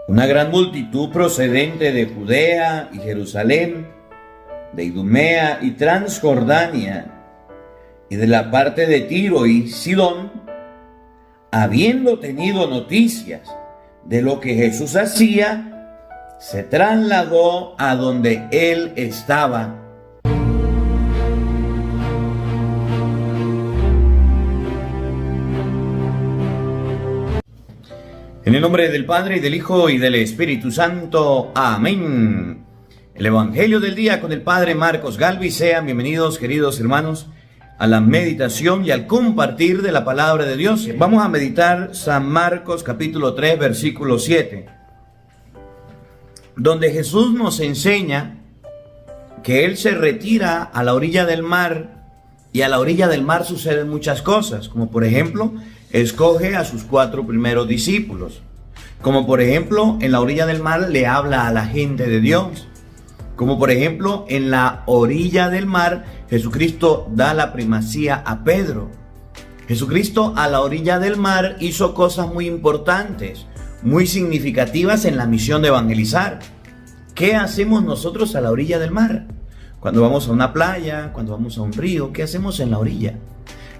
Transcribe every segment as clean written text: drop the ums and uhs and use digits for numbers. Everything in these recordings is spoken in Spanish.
Una gran multitud procedente de Judea y Jerusalén, de Idumea y Transjordania, y de la parte de Tiro y Sidón, habiendo tenido noticias de lo que Jesús hacía, se trasladó a donde él estaba. En el nombre del Padre, y del Hijo, y del Espíritu Santo. Amén. El Evangelio del día con el Padre Marcos Galvis. Sean bienvenidos, queridos hermanos, a la meditación y al compartir de la palabra de Dios. Vamos a meditar San Marcos capítulo 3, versículo 7, donde Jesús nos enseña que Él se retira a la orilla del mar, y a la orilla del mar suceden muchas cosas, como por ejemplo, escoge a sus 4 primeros discípulos. Como por ejemplo, en la orilla del mar le habla a la gente de Dios. Como por ejemplo, en la orilla del mar, Jesucristo da la primacía a Pedro. Jesucristo a la orilla del mar hizo cosas muy importantes, muy significativas en la misión de evangelizar. ¿Qué hacemos nosotros a la orilla del mar? Cuando vamos a una playa, cuando vamos a un río, ¿qué hacemos en la orilla?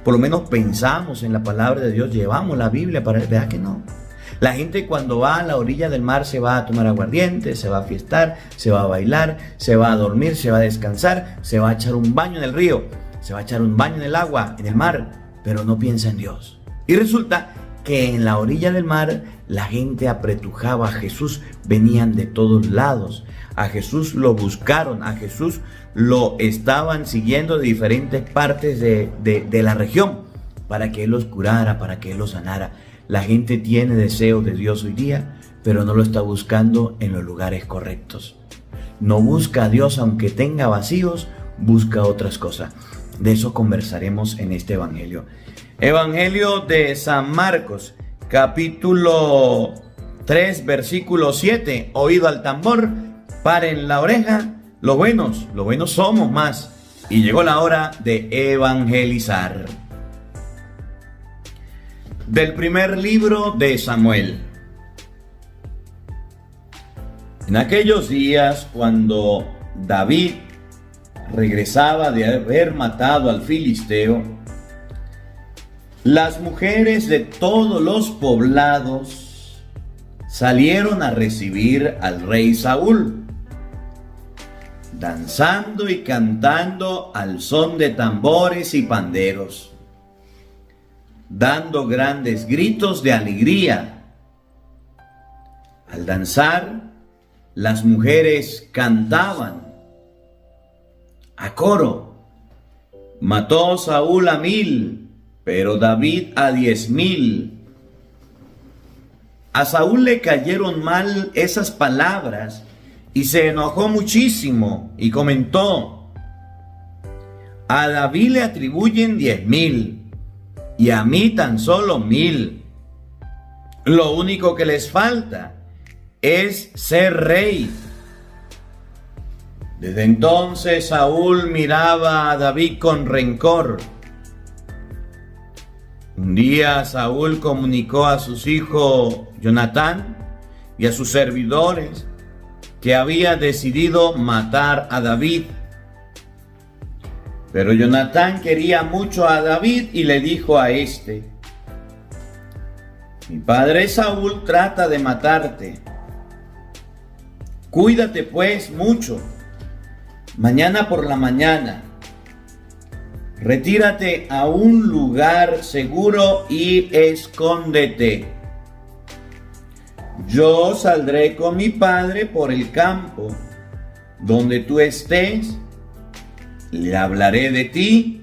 Por lo menos pensamos en la palabra de Dios, llevamos la Biblia para ver, ¿verdad que no? La gente cuando va a la orilla del mar se va a tomar aguardiente, se va a fiestar, se va a bailar, se va a dormir, se va a descansar, se va a echar un baño en el río, se va a echar un baño en el agua, en el mar, pero no piensa en Dios. Y resulta que en la orilla del mar la gente apretujaba a Jesús, venían de todos lados. A Jesús lo buscaron, a Jesús lo estaban siguiendo de diferentes partes de la región para que Él los curara, para que Él los sanara. La gente tiene deseo de Dios hoy día, pero no lo está buscando en los lugares correctos. No busca a Dios aunque tenga vacíos, busca otras cosas. De eso conversaremos en este Evangelio. Evangelio de San Marcos, capítulo 3, versículo 7. Oído al tambor, paren la oreja, los buenos somos más. Y llegó la hora de evangelizar. Del primer libro de Samuel. En aquellos días, cuando David regresaba de haber matado al filisteo, las mujeres de todos los poblados salieron a recibir al rey Saúl, danzando y cantando al son de tambores y panderos, dando grandes gritos de alegría. Al danzar, las mujeres cantaban a coro: mató Saúl a 1000, pero David a 10,000. A Saúl le cayeron mal esas palabras y se enojó muchísimo y comentó: a David le atribuyen 10,000 y a mí tan solo 1,000. Lo único que les falta es ser rey. Desde entonces Saúl miraba a David con rencor. Un día Saúl comunicó a sus hijos Jonatán y a sus servidores que había decidido matar a David. Pero Jonatán quería mucho a David y le dijo a este: mi padre Saúl trata de matarte. Cuídate pues mucho. Mañana por la mañana, retírate a un lugar seguro y escóndete. Yo saldré con mi padre por el campo. Donde tú estés, le hablaré de ti,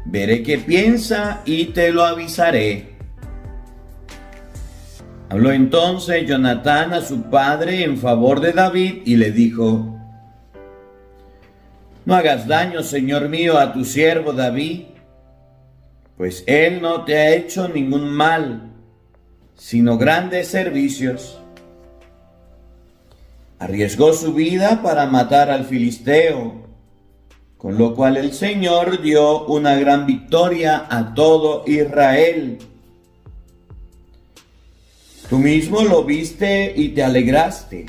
veré qué piensa y te lo avisaré. Habló entonces Jonatán a su padre en favor de David y le dijo: no hagas daño, señor mío, a tu siervo David, pues él no te ha hecho ningún mal, sino grandes servicios. Arriesgó su vida para matar al filisteo, con lo cual el Señor dio una gran victoria a todo Israel. Tú mismo lo viste y te alegraste.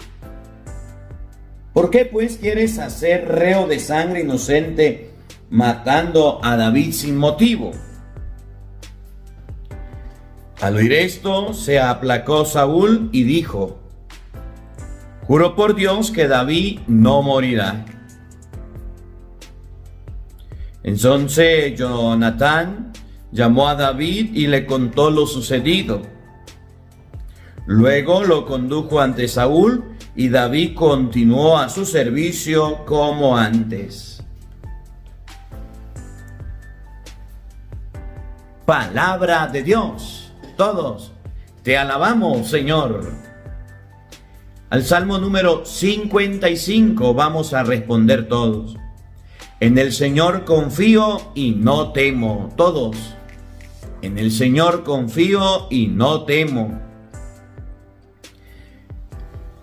¿Por qué pues quieres hacer reo de sangre inocente matando a David sin motivo? Al oír esto, se aplacó Saúl y dijo: juro por Dios que David no morirá. Entonces Jonatán llamó a David y le contó lo sucedido. Luego lo condujo ante Saúl y David continuó a su servicio como antes. Palabra de Dios. Todos te alabamos, Señor. Al Salmo número 55 vamos a responder todos. En el Señor confío y no temo. Todos. En el Señor confío y no temo.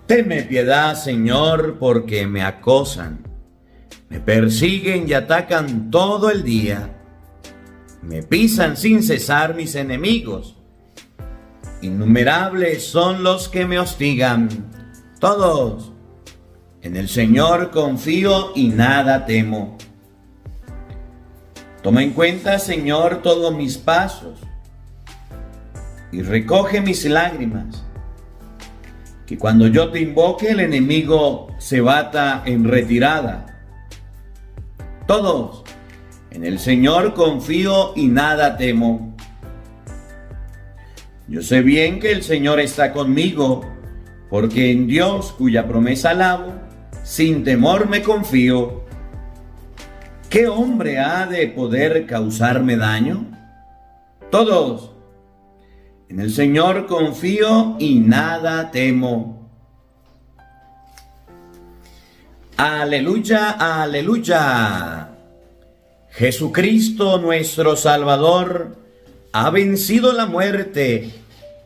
Tenme piedad, Señor, porque me acosan. Me persiguen y atacan todo el día. Me pisan sin cesar mis enemigos. Innumerables son los que me hostigan. Todos. En el Señor confío y nada temo. Toma en cuenta, Señor, todos mis pasos y recoge mis lágrimas. Que cuando yo te invoque el enemigo se bata en retirada. Todos. En el Señor confío y nada temo. Yo sé bien que el Señor está conmigo, porque en Dios, cuya promesa alabo, sin temor me confío. ¿Qué hombre ha de poder causarme daño? Todos. En el Señor confío y nada temo. Aleluya, aleluya. Jesucristo nuestro Salvador ha vencido la muerte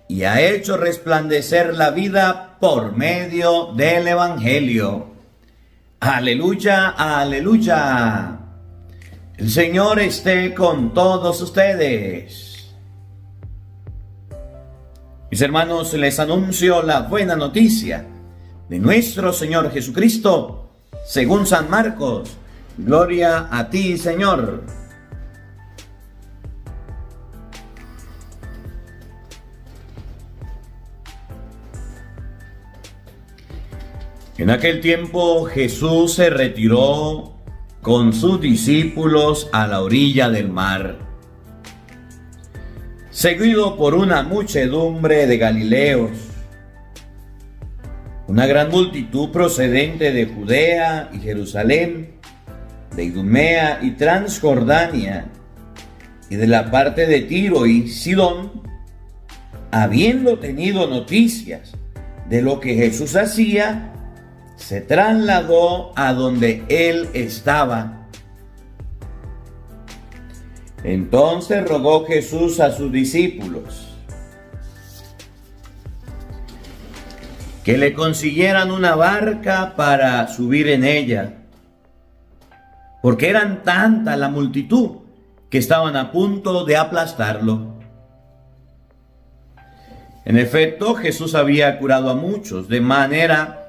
y ha hecho resplandecer la vida por medio del Evangelio. Aleluya, aleluya. El Señor esté con todos ustedes. Mis hermanos, les anuncio la buena noticia de nuestro Señor Jesucristo, según San Marcos. Gloria a ti, Señor. En aquel tiempo Jesús se retiró con sus discípulos a la orilla del mar, seguido por una muchedumbre de galileos, una gran multitud procedente de Judea y Jerusalén, de Idumea y Transjordania, y de la parte de Tiro y Sidón, habiendo tenido noticias de lo que Jesús hacía, se trasladó a donde él estaba. Entonces rogó Jesús a sus discípulos que le consiguieran una barca para subir en ella, porque eran tanta la multitud que estaban a punto de aplastarlo. En efecto, Jesús había curado a muchos, de manera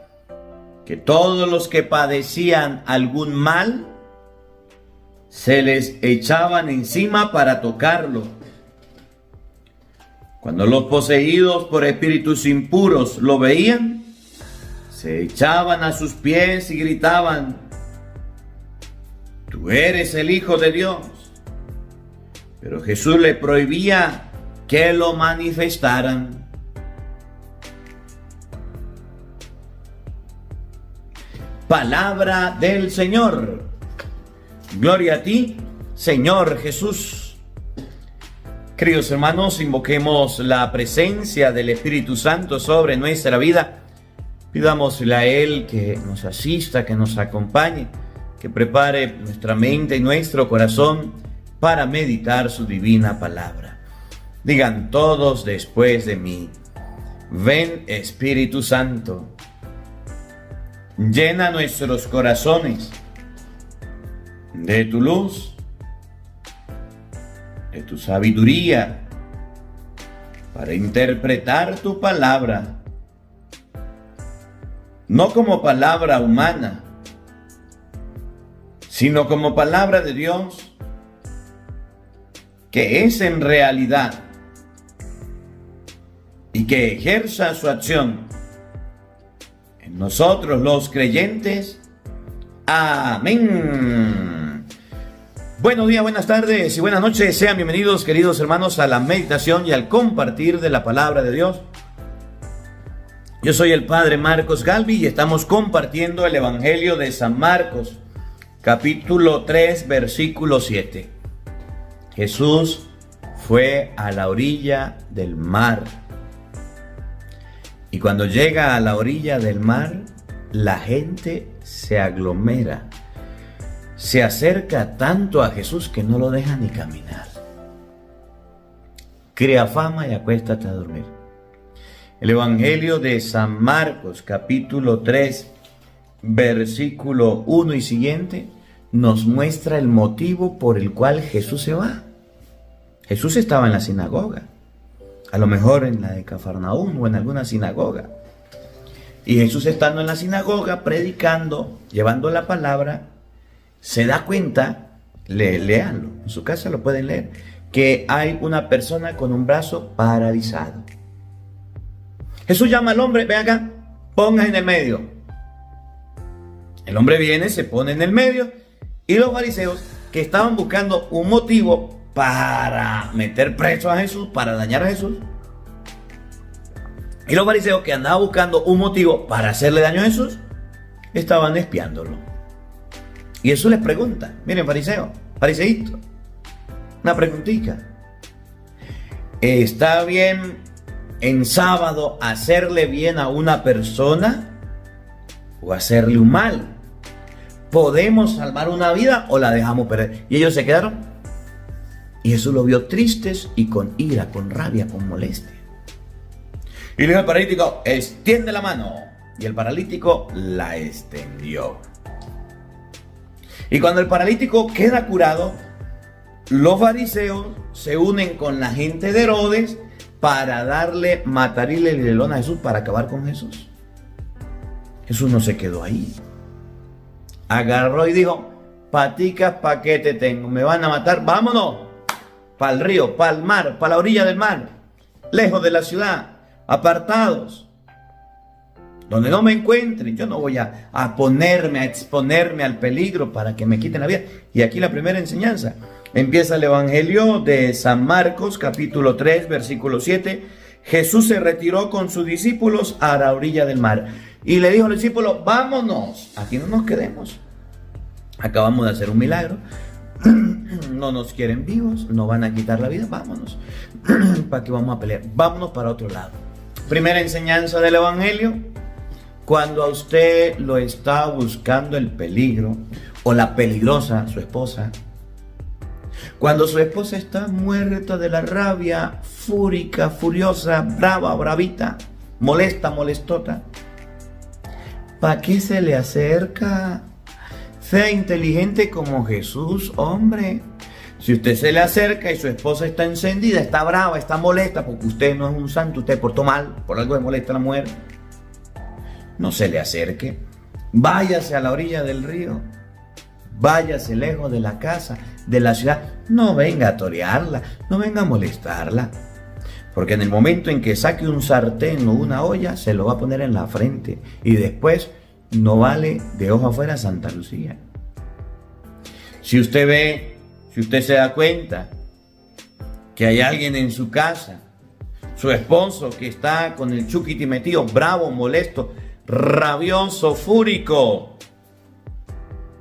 que todos los que padecían algún mal se les echaban encima para tocarlo. Cuando los poseídos por espíritus impuros lo veían, se echaban a sus pies y gritaban: tú eres el Hijo de Dios. Pero Jesús le prohibía que lo manifestaran. Palabra del Señor. Gloria a ti, Señor Jesús. Queridos hermanos, invoquemos la presencia del Espíritu Santo sobre nuestra vida. Pidámosle a Él que nos asista, que nos acompañe, que prepare nuestra mente y nuestro corazón para meditar su divina palabra. Digan todos después de mí: ven, Espíritu Santo. Llena nuestros corazones de tu luz, de tu sabiduría, para interpretar tu palabra, no como palabra humana, sino como palabra de Dios, que es en realidad y que ejerza su acción en nosotros los creyentes. Amén. Buenos días, buenas tardes y buenas noches. Sean bienvenidos, queridos hermanos, a la meditación y al compartir de la palabra de Dios. Yo soy el Padre Marcos Galvi y estamos compartiendo el Evangelio de San Marcos, capítulo 3, versículo 7. Jesús fue a la orilla del mar. Y cuando llega a la orilla del mar, la gente se aglomera. Se acerca tanto a Jesús que no lo deja ni caminar. Crea fama y acuéstate a dormir. El Evangelio de San Marcos, capítulo 3, versículo 1 y siguiente, nos muestra el motivo por el cual Jesús se va. Jesús estaba en la sinagoga, a lo mejor en la de Cafarnaúm o en alguna sinagoga. Y Jesús, estando en la sinagoga, predicando, llevando la palabra, se da cuenta, léanlo, en su casa lo pueden leer, que hay una persona con un brazo paralizado. Jesús llama al hombre: ven acá, pongas en el medio. El hombre viene, se pone en el medio, y los fariseos, que estaban buscando un motivo para meter preso a Jesús, para dañar a Jesús, y los fariseos, que andaban buscando un motivo para hacerle daño a Jesús, estaban espiándolo. Y Jesús les pregunta: miren, fariseíto, una preguntita. ¿Está bien en sábado hacerle bien a una persona o hacerle un mal? ¿Podemos salvar una vida o la dejamos perder? Y ellos se quedaron. Y Jesús los vio tristes y con ira, con rabia, con molestia. Y le dijo al paralítico: extiende la mano. Y el paralítico la extendió. Y cuando el paralítico queda curado, los fariseos se unen con la gente de Herodes para darle matarile el lelón a Jesús, para acabar con Jesús. Jesús no se quedó ahí. Agarró y dijo: paticas, ¿pa' qué te tengo? ¿Me van a matar? Vámonos para el río, para el mar, para la orilla del mar, lejos de la ciudad, apartados, donde no me encuentren. Yo no voy a exponerme al peligro para que me quiten la vida. Y aquí la primera enseñanza. Empieza el Evangelio de San Marcos, capítulo 3, versículo 7. Jesús se retiró con sus discípulos a la orilla del mar. Y le dijo a los discípulos: vámonos, aquí no nos quedemos. Acabamos de hacer un milagro. No nos quieren vivos, nos van a quitar la vida. Vámonos. ¿Para qué vamos a pelear? Vámonos para otro lado. Primera enseñanza del Evangelio. Cuando a usted lo está buscando el peligro o la peligrosa, su esposa, cuando su esposa está muerta de la rabia, fúrica, furiosa, brava, bravita, molesta, molestota, ¿para qué se le acerca? Sea inteligente como Jesús, hombre. Si usted se le acerca y su esposa está encendida, está brava, está molesta, porque usted no es un santo, usted portó mal, por algo le molesta a la mujer, no se le acerque. Váyase a la orilla del río. Váyase lejos de la casa, de la ciudad. No venga a torearla, no venga a molestarla. Porque en el momento en que saque un sartén o una olla, se lo va a poner en la frente. Y después no vale de ojo afuera Santa Lucía. Si usted se da cuenta que hay alguien en su casa, su esposo, que está con el chuquiti metido, bravo, molesto, rabioso, fúrico,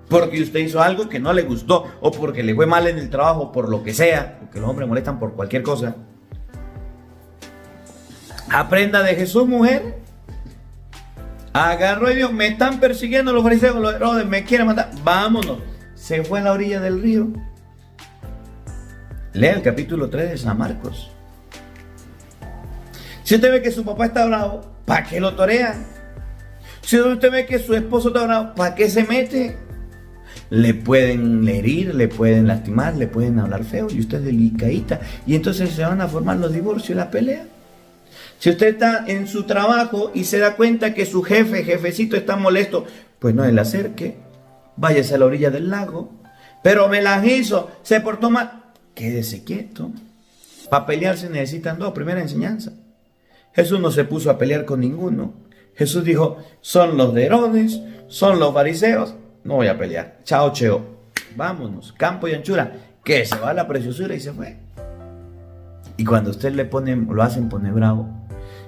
porque usted hizo algo que no le gustó, o porque le fue mal en el trabajo, por lo que sea, porque los hombres molestan por cualquier cosa. Aprenda de Jesús, mujer. Agarró y dijo: me están persiguiendo los fariseos, los Herodes, me quieren matar. Vámonos. Se fue a la orilla del río. Lea el capítulo 3 de San Marcos. Si usted ve que su papá está bravo, ¿para qué lo torea? Si usted ve que su esposo está bravo, ¿para qué se mete? Le pueden herir, le pueden lastimar, le pueden hablar feo, y usted es delicadita, y entonces se van a formar los divorcios y la pelea. Si usted está en su trabajo y se da cuenta que su jefecito está molesto, pues no se le acerque, váyase a la orilla del lago. Pero me las hizo, se portó mal, quédese quieto. Para pelear se necesitan dos, primera enseñanza. Jesús no se puso a pelear con ninguno. Jesús dijo, son los de Herodes, son los fariseos, no voy a pelear. Chao, cheo, vámonos, campo y anchura, que se va la preciosura y se fue. Y cuando usted lo hacen poner bravo,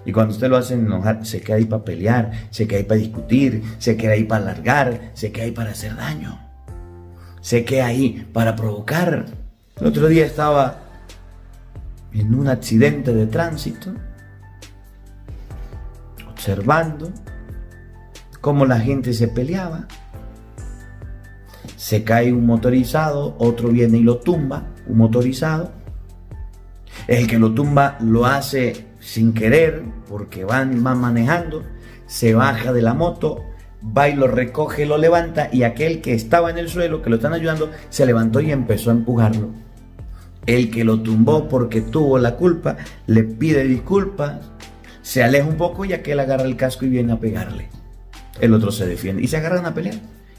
y cuando usted lo hace enojar, se queda ahí para pelear, se queda ahí para discutir, se queda ahí para alargar, se queda ahí para hacer daño, se queda ahí para provocar. El otro día estaba en un accidente de tránsito, observando cómo la gente se peleaba. Se cae un motorizado, otro viene y lo tumba, un motorizado. El que lo tumba lo hace sin querer, porque van manejando, se baja de la moto, va y lo recoge, lo levanta, y aquel que estaba en el suelo, que lo están ayudando, se levantó y empezó a empujarlo. El que lo tumbó porque tuvo la culpa, le pide disculpas, se aleja un poco y aquel agarra el casco y viene a pegarle. El otro se defiende y se agarran a pelear.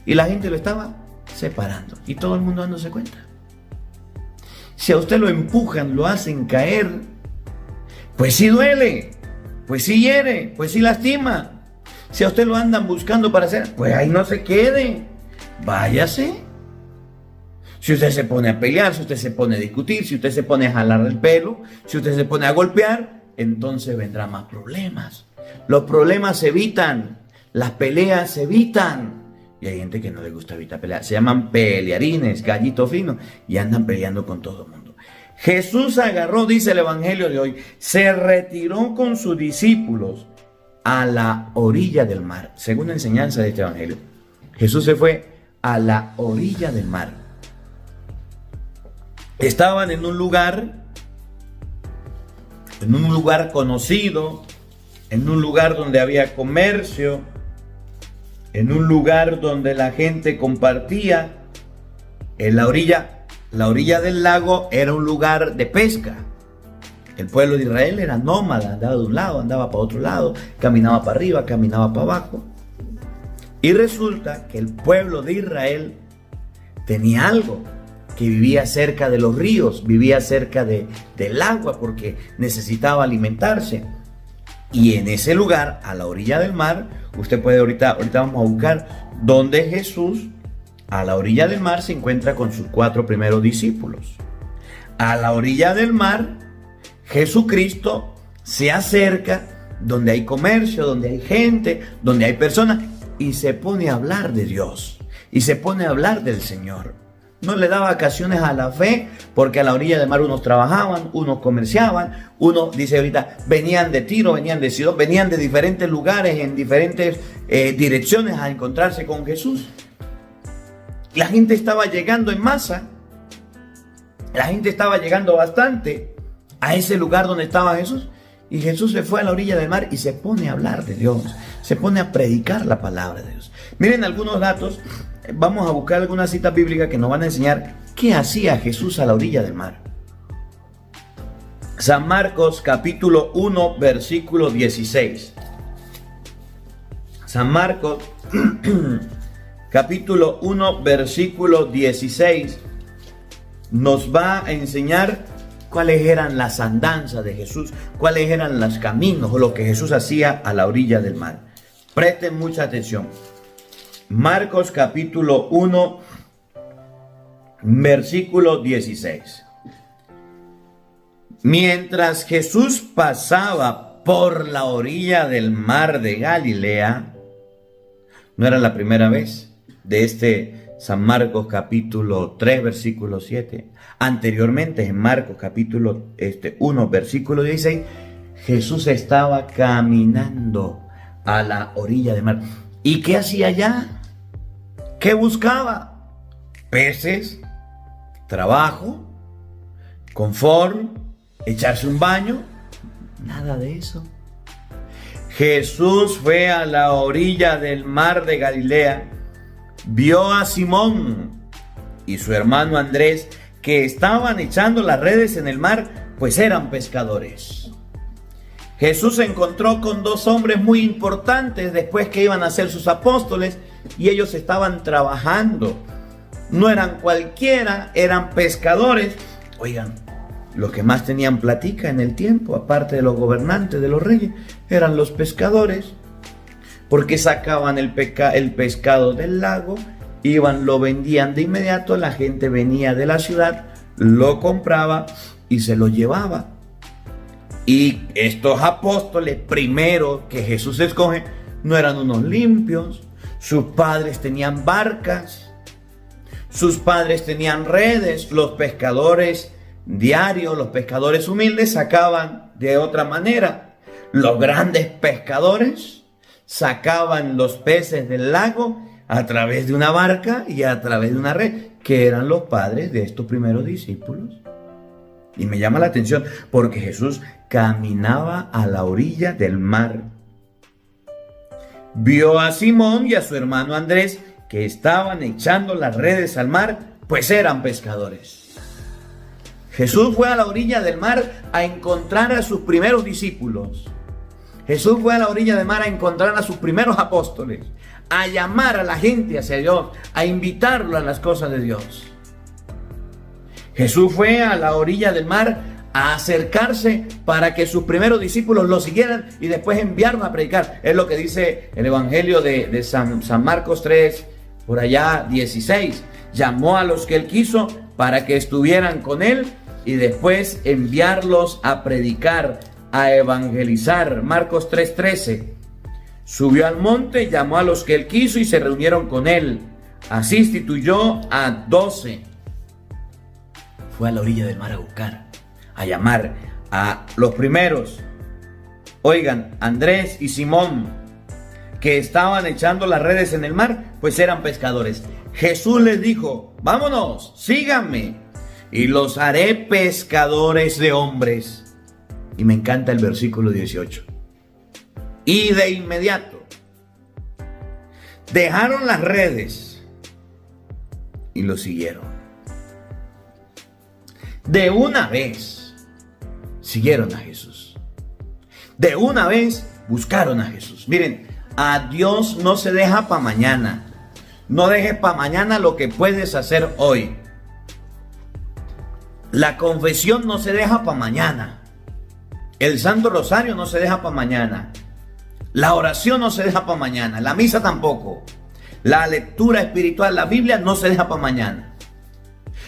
Y la gente lo estaba separando y todo el mundo dándose cuenta. Si a usted lo empujan, lo hacen caer, pues sí duele, pues sí hiere, pues sí lastima. Si a usted lo andan buscando para hacer, pues ahí no se quede, váyase. Si usted se pone a pelear, si usted se pone a discutir, si usted se pone a jalar el pelo, si usted se pone a golpear, entonces vendrán más problemas. Los problemas se evitan, las peleas se evitan. Y hay gente que no le gusta evitar pelear. Se llaman pelearines, gallitos finos, y andan peleando con todo el mundo. Jesús agarró, dice el evangelio de hoy, se retiró con sus discípulos a la orilla del mar. Según la enseñanza de este evangelio, Jesús se fue a la orilla del mar. Estaban en un lugar conocido, en un lugar donde había comercio, en un lugar donde la gente compartía. En la orilla del lago era un lugar de pesca. El pueblo de Israel era nómada, andaba de un lado, andaba para otro lado, caminaba para arriba, caminaba para abajo. Y resulta que el pueblo de Israel tenía algo, que vivía cerca de los ríos, vivía cerca del agua porque necesitaba alimentarse. Y en ese lugar, a la orilla del mar, usted puede ahorita vamos a buscar donde Jesús, a la orilla del mar, se encuentra con sus 4 primeros discípulos. A la orilla del mar, Jesucristo se acerca donde hay comercio, donde hay gente, donde hay personas, y se pone a hablar de Dios, y se pone a hablar del Señor. No le da vacaciones a la fe, porque a la orilla del mar unos trabajaban, unos comerciaban, unos, dice ahorita, venían de Tiro, venían de Sidón, venían de diferentes lugares, en diferentes direcciones a encontrarse con Jesús. La gente estaba llegando en masa, la gente estaba llegando bastante a ese lugar donde estaba Jesús, y Jesús se fue a la orilla del mar y se pone a hablar de Dios, se pone a predicar la palabra de Dios. Miren algunos datos. Vamos a buscar algunas citas bíblicas que nos van a enseñar qué hacía Jesús a la orilla del mar. San Marcos capítulo 1 versículo 16. San Marcos capítulo 1 versículo 16 nos va a enseñar cuáles eran las andanzas de Jesús, cuáles eran los caminos o lo que Jesús hacía a la orilla del mar. Presten mucha atención. Marcos capítulo 1, versículo 16. Mientras Jesús pasaba por la orilla del mar de Galilea, no era la primera vez de este San Marcos capítulo 3, versículo 7. Anteriormente en Marcos capítulo 1, versículo 16, Jesús estaba caminando a la orilla del mar. ¿Y qué hacía allá? ¿Qué buscaba? Peces, trabajo, confort, echarse un baño. Nada de eso. Jesús fue a la orilla del mar de Galilea, vio a Simón y su hermano Andrés que estaban echando las redes en el mar, pues eran pescadores. Jesús se encontró con dos hombres muy importantes después que iban a ser sus apóstoles y ellos estaban trabajando. No eran cualquiera, eran pescadores. Oigan, los que más tenían platica en el tiempo, aparte de los gobernantes, de los reyes, eran los pescadores. Porque sacaban el pescado del lago, iban, lo vendían de inmediato, la gente venía de la ciudad, lo compraba y se lo llevaba. Y estos apóstoles primero que Jesús escoge no eran unos limpios. Sus padres tenían barcas, sus padres tenían redes. Los pescadores diarios, los pescadores humildes sacaban de otra manera. Los grandes pescadores sacaban los peces del lago a través de una barca y a través de una red, que eran los padres de estos primeros discípulos. Y me llama la atención porque Jesús caminaba a la orilla del mar. Vio a Simón y a su hermano Andrés que estaban echando las redes al mar, pues eran pescadores. Jesús fue a la orilla del mar a encontrar a sus primeros discípulos. Jesús fue a la orilla del mar a encontrar a sus primeros apóstoles, a llamar a la gente hacia Dios, a invitarlo a las cosas de Dios. Jesús fue a la orilla del mar a acercarse para que sus primeros discípulos lo siguieran y después enviarlos a predicar. Es lo que dice el Evangelio de San Marcos 3, por allá 16. Llamó a los que él quiso para que estuvieran con él y después enviarlos a predicar, a evangelizar. Marcos 3:13. Subió al monte, llamó a los que él quiso y se reunieron con él. Así instituyó a 12. Fue a la orilla del mar a buscar, a llamar a los primeros. Oigan, Andrés y Simón, que estaban echando las redes en el mar, pues eran pescadores. Jesús les dijo: vámonos, síganme, y los haré pescadores de hombres. Y me encanta el versículo 18. Y de inmediato dejaron las redes y lo siguieron. De una vez siguieron a Jesús. De una vez buscaron a Jesús. Miren, a Dios no se deja para mañana. No dejes para mañana lo que puedes hacer hoy. La confesión no se deja para mañana. El Santo Rosario no se deja para mañana. La oración no se deja para mañana. La misa tampoco. La lectura espiritual, la Biblia, no se deja para mañana.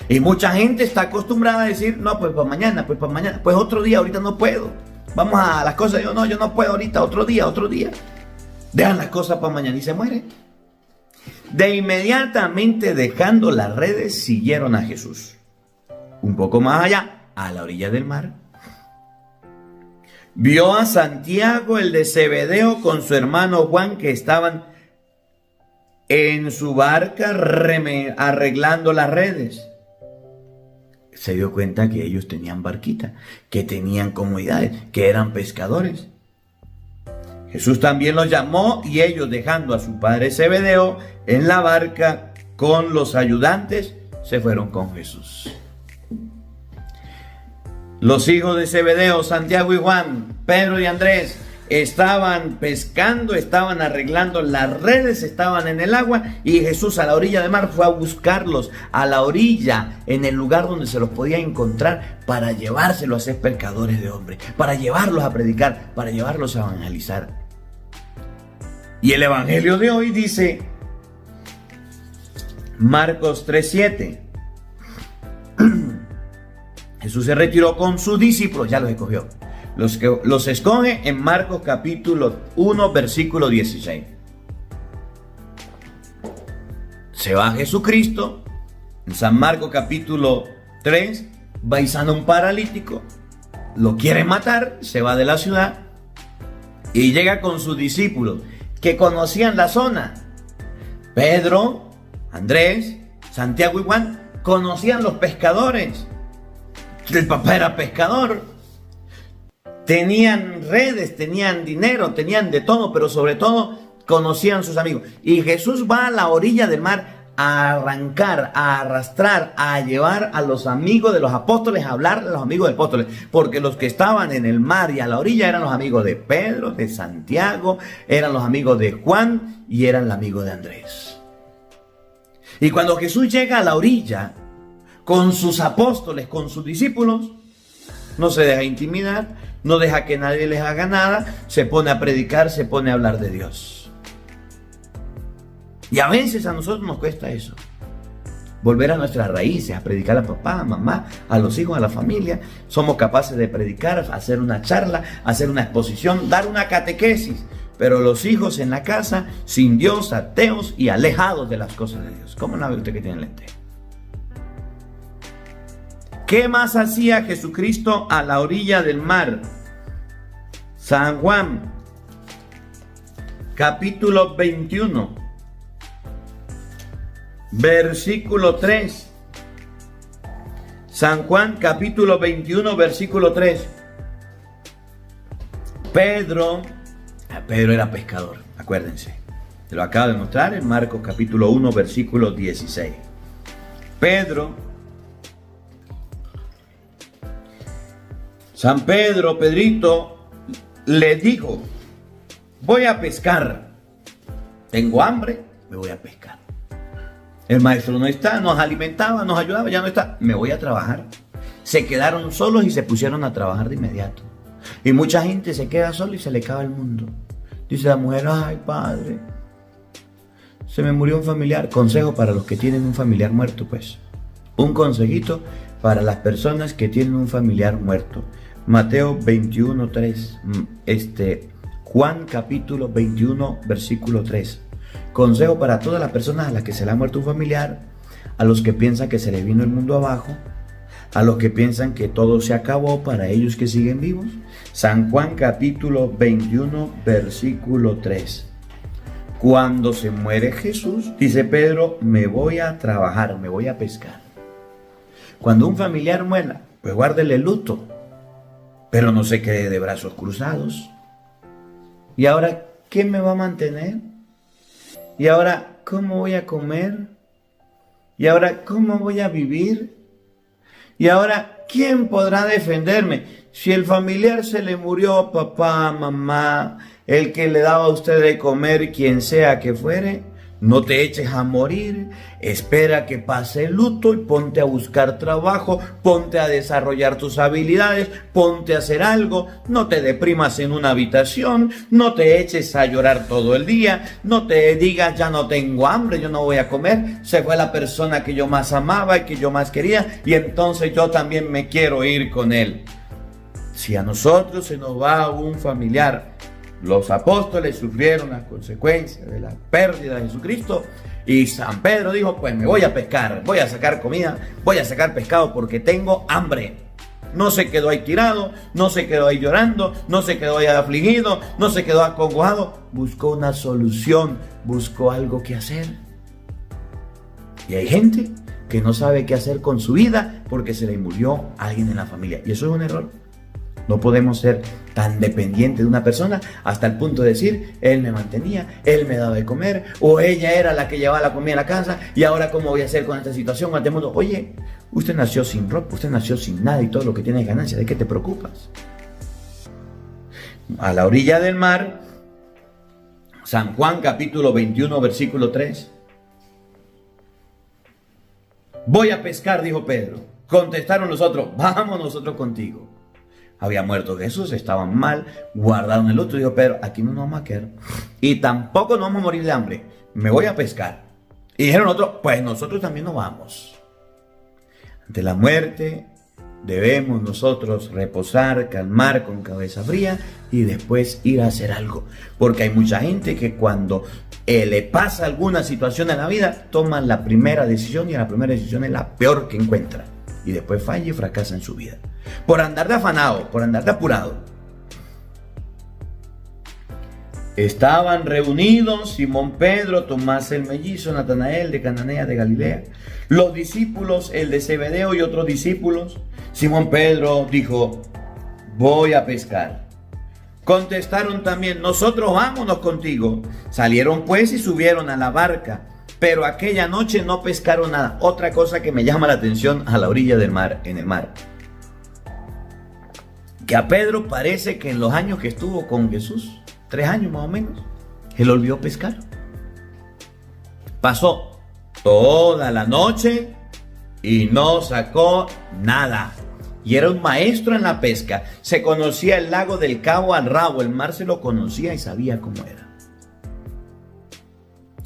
Y mucha gente está acostumbrada a decir: no, pues para mañana, pues otro día, ahorita no puedo. Vamos a las cosas. Yo no puedo ahorita, otro día. Dejan las cosas para mañana y se muere. De inmediatamente, dejando las redes, siguieron a Jesús. Un poco más allá, a la orilla del mar, vio a Santiago, el de Zebedeo, con su hermano Juan, que estaban en su barca arreglando las redes. Se dio cuenta que ellos tenían barquita, que tenían comodidades, que eran pescadores. Jesús también los llamó y ellos, dejando a su padre Zebedeo en la barca con los ayudantes, se fueron con Jesús. Los hijos de Zebedeo, Santiago y Juan, Pedro y Andrés, estaban pescando, estaban arreglando las redes, estaban en el agua, y Jesús a la orilla del mar fue a buscarlos, a la orilla, en el lugar donde se los podía encontrar, para llevárselos a ser pescadores de hombres, para llevarlos a predicar, para llevarlos a evangelizar. Y el Evangelio de hoy dice, Marcos 3:7. Jesús se retiró con sus discípulos, ya los escogió. Los escoge en Marcos capítulo 1, versículo 16. Se va Jesucristo, en San Marcos capítulo 3, va y sana un paralítico, lo quiere matar, se va de la ciudad y llega con sus discípulos que conocían la zona. Pedro, Andrés, Santiago y Juan conocían los pescadores. El papá era pescador. Tenían redes, tenían dinero, tenían de todo, pero sobre todo conocían sus amigos. Y Jesús va a la orilla del mar a arrancar, a arrastrar, a llevar a los amigos de los apóstoles, a hablar de los amigos de los apóstoles, porque los que estaban en el mar y a la orilla eran los amigos de Pedro, de Santiago, eran los amigos de Juan y eran los amigos de Andrés. Y cuando Jesús llega a la orilla con sus apóstoles, con sus discípulos, no se deja intimidar, no deja que nadie les haga nada, se pone a predicar, se pone a hablar de Dios. Y a veces a nosotros nos cuesta eso. Volver a nuestras raíces, a predicar a papá, a mamá, a los hijos, a la familia. Somos capaces de predicar, hacer una charla, hacer una exposición, dar una catequesis. Pero los hijos en la casa, sin Dios, ateos y alejados de las cosas de Dios. ¿Cómo no ve usted que tiene lente? ¿Qué más hacía Jesucristo a la orilla del mar? San Juan, capítulo 21. Versículo 3. San Juan capítulo 21 versículo 3. Pedro era pescador, acuérdense. Te lo acabo de mostrar en Marcos capítulo 1 versículo 16. San Pedrito le dijo: voy a pescar. Tengo hambre, me voy a pescar. El maestro no está, nos alimentaba, nos ayudaba, ya no está. Me voy a trabajar. Se quedaron solos y se pusieron a trabajar de inmediato. Y mucha gente se queda sola y se le acaba el mundo. Dice la mujer: ay, padre, se me murió un familiar. Consejo para los que tienen un familiar muerto, pues. Un consejito para las personas que tienen un familiar muerto. Mateo 21, 3. Juan capítulo 21, versículo 3. Consejo para todas las personas a las que se le ha muerto un familiar, a los que piensan que se les vino el mundo abajo, a los que piensan que todo se acabó, para ellos que siguen vivos. San Juan capítulo 21 versículo 3. Cuando se muere Jesús, dice Pedro: me voy a trabajar, me voy a pescar. Cuando un familiar muera, pues guárdele luto, pero no se quede de brazos cruzados. ¿Y ahora qué me va a mantener? ¿Y ahora cómo voy a comer? ¿Y ahora cómo voy a vivir? ¿Y ahora quién podrá defenderme? Si el familiar se le murió, papá, mamá, el que le daba a usted de comer, quien sea que fuere, no te eches a morir, espera que pase el luto y ponte a buscar trabajo, ponte a desarrollar tus habilidades, ponte a hacer algo, no te deprimas en una habitación, no te eches a llorar todo el día, no te digas: ya no tengo hambre, yo no voy a comer, se fue la persona que yo más amaba y que yo más quería y entonces yo también me quiero ir con él. Si a nosotros se nos va un familiar, los apóstoles sufrieron las consecuencias de la pérdida de Jesucristo y San Pedro dijo: pues me voy a pescar, voy a sacar comida, voy a sacar pescado porque tengo hambre. No se quedó ahí tirado, no se quedó ahí llorando, no se quedó ahí afligido, no se quedó acongojado, buscó una solución, buscó algo que hacer. Y hay gente que no sabe qué hacer con su vida porque se le murió alguien en la familia, y eso es un error. No podemos ser tan dependientes de una persona hasta el punto de decir: él me mantenía, él me daba de comer, o ella era la que llevaba la comida a la casa, y ahora ¿cómo voy a hacer con esta situación, con este mundo? Oye, usted nació sin ropa, usted nació sin nada y todo lo que tiene es ganancia. ¿De qué te preocupas? A la orilla del mar, San Juan capítulo 21 versículo 3. Voy a pescar, dijo Pedro. Contestaron los otros: vamos nosotros contigo. Había muerto Jesús, estaban mal, guardaron el luto. Dijo Pedro: aquí no nos vamos a quedar y tampoco nos vamos a morir de hambre, me voy a pescar. Y dijeron otros: pues nosotros también nos vamos. Ante la muerte debemos nosotros reposar, calmar con cabeza fría y después ir a hacer algo. Porque hay mucha gente que cuando le pasa alguna situación en la vida, toman la primera decisión y la primera decisión es la peor que encuentra. Y después falla y fracasa en su vida. Por andar de afanado, por andar de apurado. Estaban reunidos Simón Pedro, Tomás el mellizo, Natanael de Cananea de Galilea, los discípulos, el de Zebedeo y otros discípulos. Simón Pedro dijo: voy a pescar. Contestaron también: nosotros vámonos contigo. Salieron pues y subieron a la barca, pero aquella noche no pescaron nada. Otra cosa que me llama la atención a la orilla del mar, en el mar, que a Pedro parece que en los años que estuvo con Jesús, 3 años más o menos, él olvidó pescar. Pasó toda la noche y no sacó nada. Y era un maestro en la pesca. Se conocía el lago del cabo al rabo. El mar se lo conocía y sabía cómo era.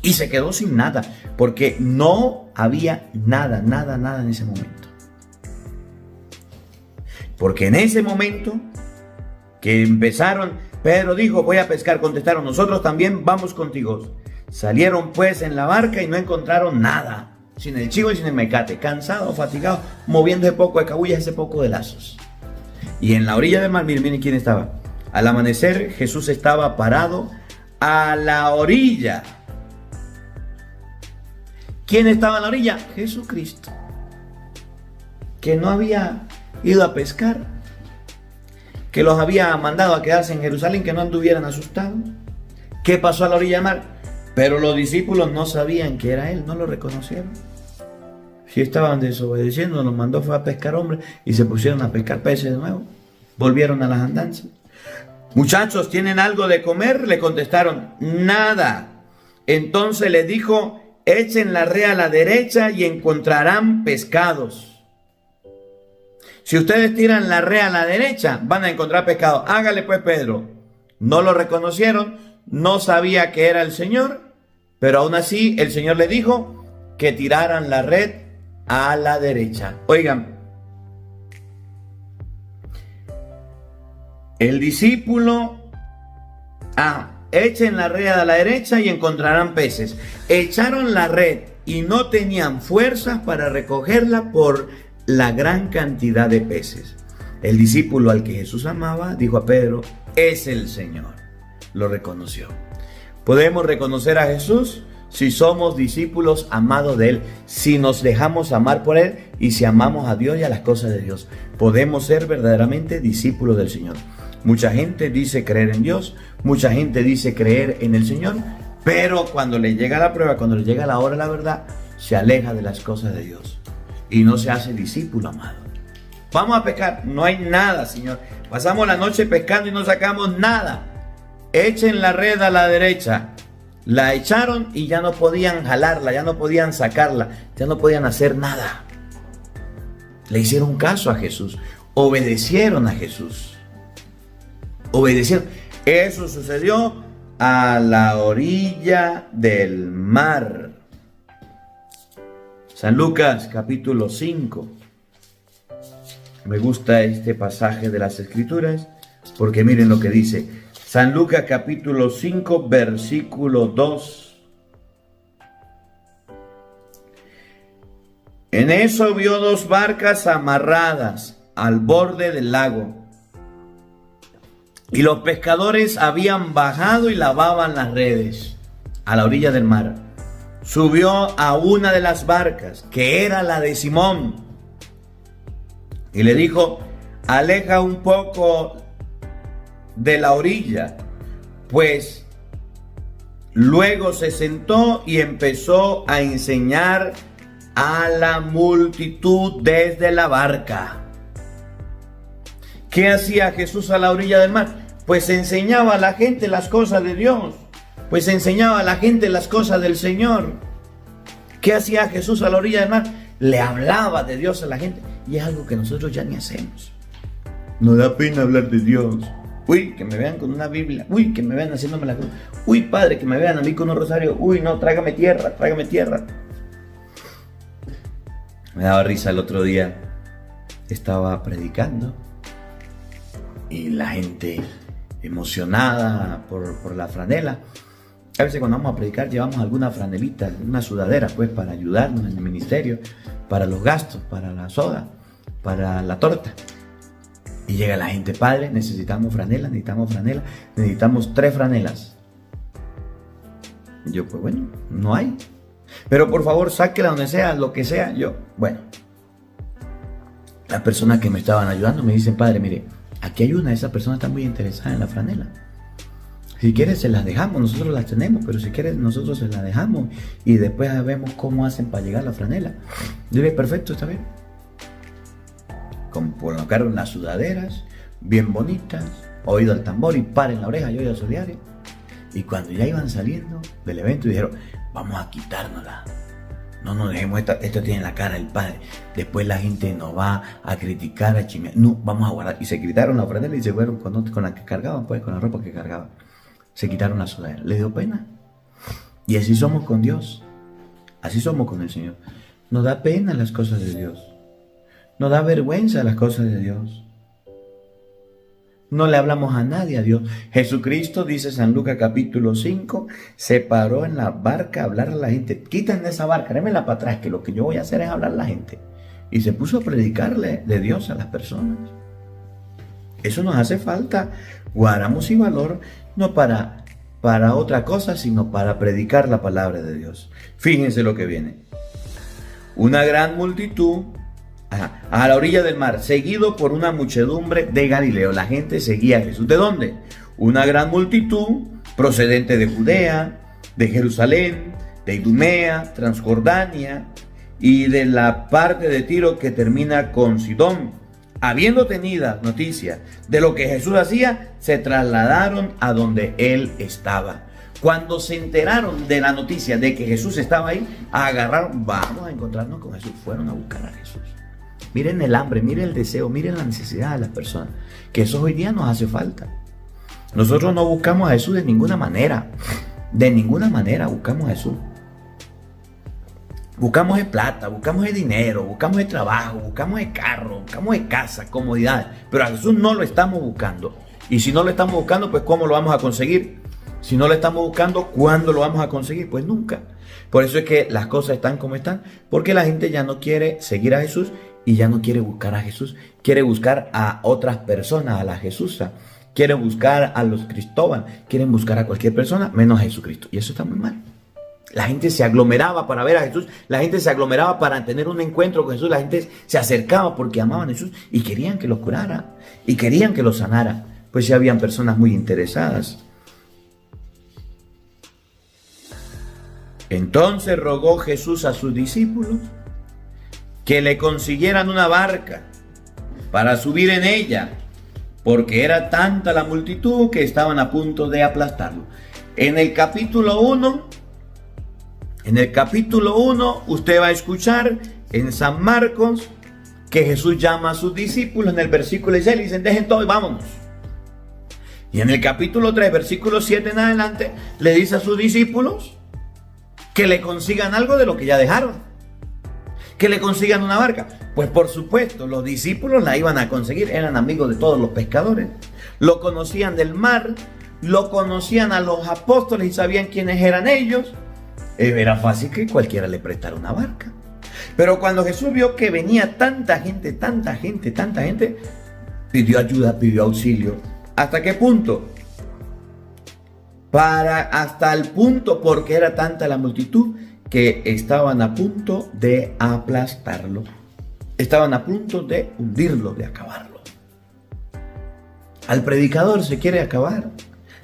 Y se quedó sin nada, porque no había nada en ese momento. Porque en ese momento que empezaron, Pedro dijo, voy a pescar. Contestaron, nosotros también vamos contigo. Salieron pues en la barca y no encontraron nada, sin el chivo y sin el mecate, cansados, fatigados, moviendo ese poco de cabullas, ese poco de lazos. Y en la orilla del mar, miren quién estaba. Al amanecer, Jesús estaba parado a la orilla. ¿Quién estaba en la orilla? Jesucristo, que no había ido a pescar, que los había mandado a quedarse en Jerusalén, que no anduvieran asustados. ¿Qué pasó a la orilla del mar? Pero los discípulos no sabían que era él, no lo reconocieron. Si estaban desobedeciendo, los mandó fue a pescar hombres y se pusieron a pescar peces de nuevo. Volvieron a las andanzas. Muchachos, ¿tienen algo de comer? Le contestaron, nada. Entonces les dijo, echen la red a la derecha y encontrarán pescados. Si ustedes tiran la red a la derecha, van a encontrar pescado. Hágale pues, Pedro. No lo reconocieron, no sabía que era el Señor, pero aún así el Señor le dijo que tiraran la red a la derecha. Oigan, el discípulo, echen la red a la derecha y encontrarán peces. Echaron la red y no tenían fuerzas para recogerla por la gran cantidad de peces. El discípulo al que Jesús amaba dijo a Pedro, es el Señor. Lo reconoció. Podemos reconocer a Jesús si somos discípulos amados de Él, si nos dejamos amar por Él y si amamos a Dios y a las cosas de Dios. Podemos ser verdaderamente discípulos del Señor. Mucha gente dice creer en Dios, mucha gente dice creer en el Señor, pero cuando le llega la prueba, cuando le llega la hora de la verdad, se aleja de las cosas de Dios y no se hace discípulo amado. Vamos a pescar, no hay nada, Señor. Pasamos la noche pescando y no sacamos nada. Echen la red a la derecha. La echaron y ya no podían jalarla, ya no podían sacarla, ya no podían hacer nada. Le hicieron caso a Jesús, obedecieron a Jesús. Obedecieron. Eso sucedió a la orilla del mar. San Lucas capítulo 5. Me gusta este pasaje de las Escrituras porque miren lo que dice. San Lucas capítulo 5 versículo 2. En eso vio 2 barcas amarradas al borde del lago. Y los pescadores habían bajado y lavaban las redes a la orilla del mar. Subió a una de las barcas, que era la de Simón, y le dijo, aleja un poco de la orilla, pues luego se sentó y empezó a enseñar a la multitud desde la barca. ¿Qué hacía Jesús a la orilla del mar? Pues enseñaba a la gente las cosas de Dios, pues enseñaba a la gente las cosas del Señor. ¿Qué hacía Jesús a la orilla del mar? Le hablaba de Dios a la gente, y es algo que nosotros ya ni hacemos. Nos da pena hablar de Dios. Uy, que me vean con una Biblia. Uy, que me vean haciéndome la cruz. Uy, Padre, que me vean a mí con un rosario. Uy, no, trágame tierra, trágame tierra. Me daba risa el otro día. Estaba predicando y la gente emocionada por la franela. A veces cuando vamos a predicar llevamos alguna franelita, una sudadera pues para ayudarnos en el ministerio, para los gastos, para la soda, para la torta. Y llega la gente, Padre, necesitamos franela, necesitamos 3 franelas. Y yo, pues bueno, no hay. Pero por favor, sáquela donde sea, lo que sea. Yo, bueno. Las personas que me estaban ayudando me dicen, Padre, mire, aquí hay una, esa persona está muy interesada en la franela. Si quieres se las dejamos, nosotros las tenemos, pero si quieres nosotros se las dejamos y después vemos cómo hacen para llegar la franela. Dile, perfecto, está bien. Colocaron las sudaderas, bien bonitas, oído al tambor y paren la oreja, yo ya soy diario. Y cuando ya iban saliendo del evento dijeron, vamos a quitárnosla. No nos dejemos, esto tiene la cara del Padre. Después la gente nos va a criticar, a chismear. No, vamos a guardar. Y se quitaron la franela y se fueron con la que cargaban, pues con la ropa que cargaban. Se quitaron la sudadera. Les dio pena. Y así somos con Dios. Así somos con el Señor. Nos da pena las cosas de Dios. Nos da vergüenza las cosas de Dios. No le hablamos a nadie a Dios. Jesucristo, dice San Lucas capítulo 5, se paró en la barca a hablar a la gente. Quítenme esa barca, démela para atrás, que lo que yo voy a hacer es hablar a la gente. Y se puso a predicarle de Dios a las personas. Eso nos hace falta. Guardamos y valor, no para otra cosa, sino para predicar la palabra de Dios. Fíjense lo que viene. Una gran multitud a la orilla del mar, seguido por una muchedumbre de Galileo. La gente seguía a Jesús. ¿De dónde? Una gran multitud procedente de Judea, de Jerusalén, de Idumea, Transjordania y de la parte de Tiro que termina con Sidón. Habiendo tenido noticia de lo que Jesús hacía, se trasladaron a donde él estaba. Cuando se enteraron de la noticia de que Jesús estaba ahí, agarraron, vamos a encontrarnos con Jesús. Fueron a buscar a Jesús. Miren el hambre, miren el deseo, miren la necesidad de las personas, que eso hoy día nos hace falta. Nosotros no buscamos a Jesús de ninguna manera buscamos a Jesús. Buscamos de plata, buscamos de dinero, buscamos de trabajo, buscamos de carro, buscamos de casa, comodidad, pero a Jesús no lo estamos buscando. Y si no lo estamos buscando, pues ¿cómo lo vamos a conseguir? Si no lo estamos buscando, ¿cuándo lo vamos a conseguir? Pues nunca. Por eso es que las cosas están como están, porque la gente ya no quiere seguir a Jesús y ya no quiere buscar a Jesús, quiere buscar a otras personas, a la Jesusa, quiere buscar a los Cristóbal, quieren buscar a cualquier persona menos a Jesucristo. Y eso está muy mal. La gente se aglomeraba para ver a Jesús, la gente se aglomeraba para tener un encuentro con Jesús, la gente se acercaba porque amaban a Jesús y querían que los curara y querían que los sanara. Pues ya habían personas muy interesadas. Entonces rogó Jesús a sus discípulos que le consiguieran una barca para subir en ella, porque era tanta la multitud que estaban a punto de aplastarlo. En el capítulo 1, usted va a escuchar en San Marcos que Jesús llama a sus discípulos. En el versículo 16 le dicen, dejen todo y vámonos. Y en el capítulo 3, versículo 7 en adelante, le dice a sus discípulos que le consigan algo de lo que ya dejaron. Que le consigan una barca. Pues por supuesto, los discípulos la iban a conseguir. Eran amigos de todos los pescadores. Lo conocían del mar. Lo conocían a los apóstoles y sabían quiénes eran ellos. Era fácil que cualquiera le prestara una barca. Pero cuando Jesús vio que venía tanta gente, pidió ayuda, pidió auxilio. ¿Hasta qué punto? Hasta el punto, porque era tanta la multitud, que estaban a punto de aplastarlo. Estaban a punto de hundirlo, de acabarlo. Al predicador se quiere acabar.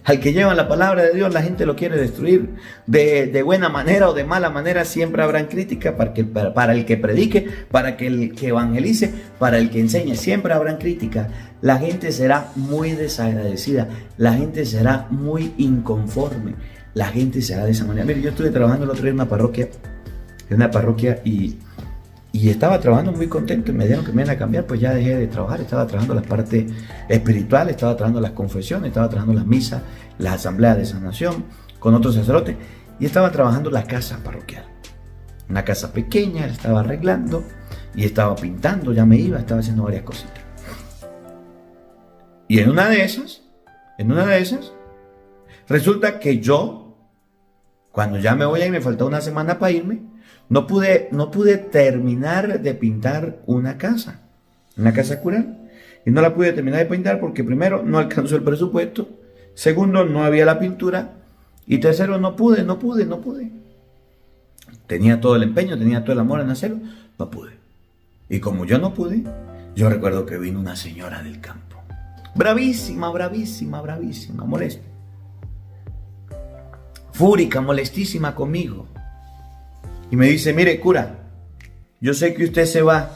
Al que lleva la palabra de Dios, la gente lo quiere destruir. De buena manera o de mala manera, siempre habrán crítica para el que predique, para el que evangelice, para el que enseñe. Siempre habrán crítica. La gente será muy desagradecida. La gente será muy inconforme. La gente será de esa manera. Mire, yo estuve trabajando el otro día en una parroquia y estaba trabajando muy contento. Y me dijeron que me iban a cambiar, pues ya dejé de trabajar. Estaba trabajando la parte espiritual, estaba trabajando las confesiones, estaba trabajando las misas, las asambleas de sanación con otros sacerdotes y estaba trabajando la casa parroquial. Una casa pequeña, la estaba arreglando y estaba pintando, ya me iba, estaba haciendo varias cositas. Y en una de esas, resulta que yo, cuando ya me voy y me faltaba una semana para irme, no pude terminar de pintar una casa cural. Y no la pude terminar de pintar porque primero no alcanzó el presupuesto, segundo no había la pintura y tercero no pude. Tenía todo el empeño, tenía todo el amor en hacerlo, no pude. Y como yo no pude, yo recuerdo que vino una señora del campo, bravísima, molesta. fúrica, molestísima conmigo. Y me dice, mire cura, yo sé que usted se va.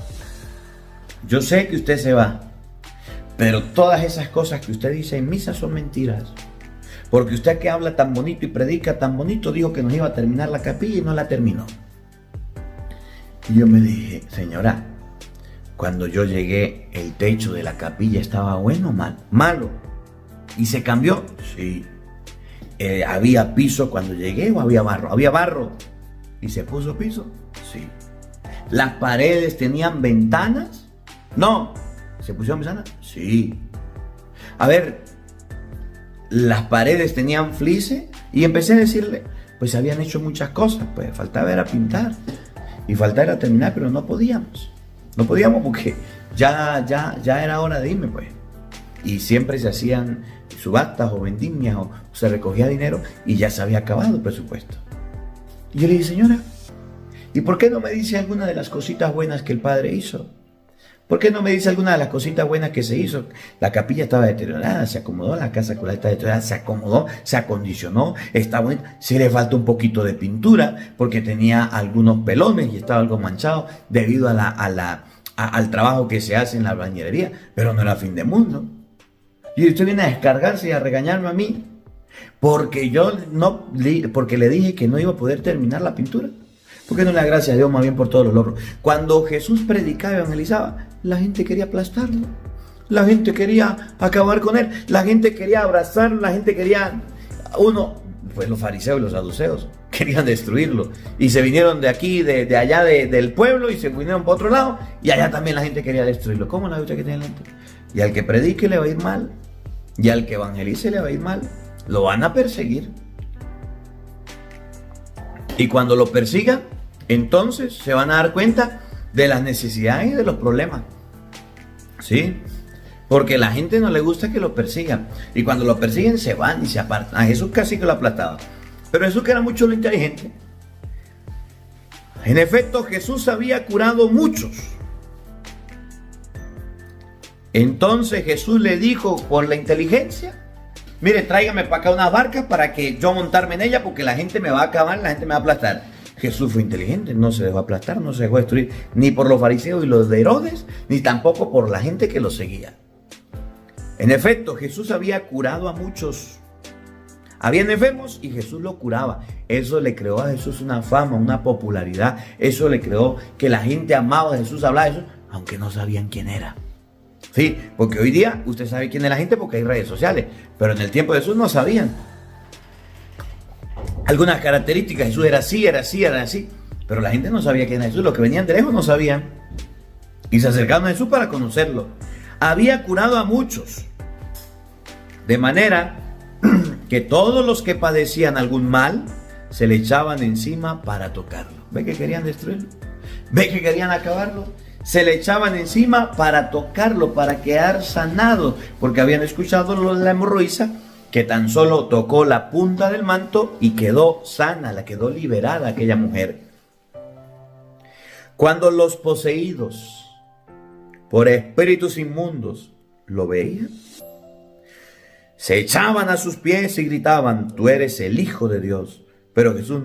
Yo sé que usted se va. Pero todas esas cosas que usted dice en misa son mentiras. Porque usted que habla tan bonito y predica tan bonito, dijo que nos iba a terminar la capilla y no la terminó. Y yo me dije, señora, cuando yo llegué, el techo de la capilla estaba bueno o mal. Malo. ¿Y se cambió? Sí. ¿Había piso cuando llegué o había barro? Había barro. ¿Y se puso piso? Sí. ¿Las paredes tenían ventanas? No. ¿Se pusieron ventanas? Sí. A ver, las paredes tenían fliese y empecé a decirle, pues habían hecho muchas cosas, pues faltaba era pintar y faltaba era terminar, pero no podíamos. No podíamos porque ya era hora de irme, pues. Y siempre se hacían subastas o vendimias o se recogía dinero y ya se había acabado el presupuesto. Y yo le dije, señora, ¿y por qué no me dice alguna de las cositas buenas que el padre hizo? ¿Por qué no me dice alguna de las cositas buenas que se hizo? La capilla estaba deteriorada, se acomodó, la casa cural está deteriorada, se acomodó, se acondicionó, está buena. Sí le falta un poquito de pintura porque tenía algunos pelones y estaba algo manchado debido al trabajo que se hace en la albañilería, pero no era fin de mundo. Y usted viene a descargarse y a regañarme a mí porque porque le dije que no iba a poder terminar la pintura. ¿Por qué no le da gracias a Dios más bien por todos los logros? Cuando Jesús predicaba y evangelizaba, la gente quería aplastarlo. La gente quería acabar con él. La gente quería abrazarlo. La gente quería... Pues los fariseos y los saduceos querían destruirlo. Y se vinieron de aquí, de allá del pueblo y se vinieron por otro lado. Y allá también la gente quería destruirlo. ¿Cómo la usted que tiene lento? Y al que predique le va a ir mal. Y al que evangelice le va a ir mal. Lo van a perseguir. Y cuando lo persigan, entonces se van a dar cuenta de las necesidades y de los problemas. ¿Sí? Porque a la gente no le gusta que lo persigan. Y cuando lo persiguen se van y se apartan. A Jesús casi que lo aplastaba. Pero Jesús, que era mucho lo inteligente. En efecto, Jesús había curado muchos. Entonces Jesús le dijo por la inteligencia, mire, tráigame para acá unas barcas para que yo montarme en ella porque la gente me va a acabar, la gente me va a aplastar. Jesús fue inteligente, no se dejó aplastar, no se dejó destruir ni por los fariseos y los de Herodes, ni tampoco por la gente que lo seguía. En efecto, Jesús había curado a muchos. Habían enfermos y Jesús lo curaba. Eso le creó a Jesús una fama, una popularidad. Eso le creó que la gente amaba a Jesús, hablaba de Jesús, aunque no sabían quién era. Sí, porque hoy día usted sabe quién es la gente porque hay redes sociales, pero en el tiempo de Jesús no sabían. Algunas características, Jesús era así, era así, era así, pero la gente no sabía quién era Jesús, los que venían de lejos no sabían y se acercaron a Jesús para conocerlo. Había curado a muchos, de manera que todos los que padecían algún mal se le echaban encima para tocarlo. ¿Ve que querían destruirlo? ¿Ve que querían acabarlo? Se le echaban encima para tocarlo, para quedar sanado, porque habían escuchado lo de la hemorroísa, que tan solo tocó la punta del manto y quedó sana, la quedó liberada aquella mujer. Cuando los poseídos por espíritus inmundos lo veían, se echaban a sus pies y gritaban, tú eres el Hijo de Dios. Pero Jesús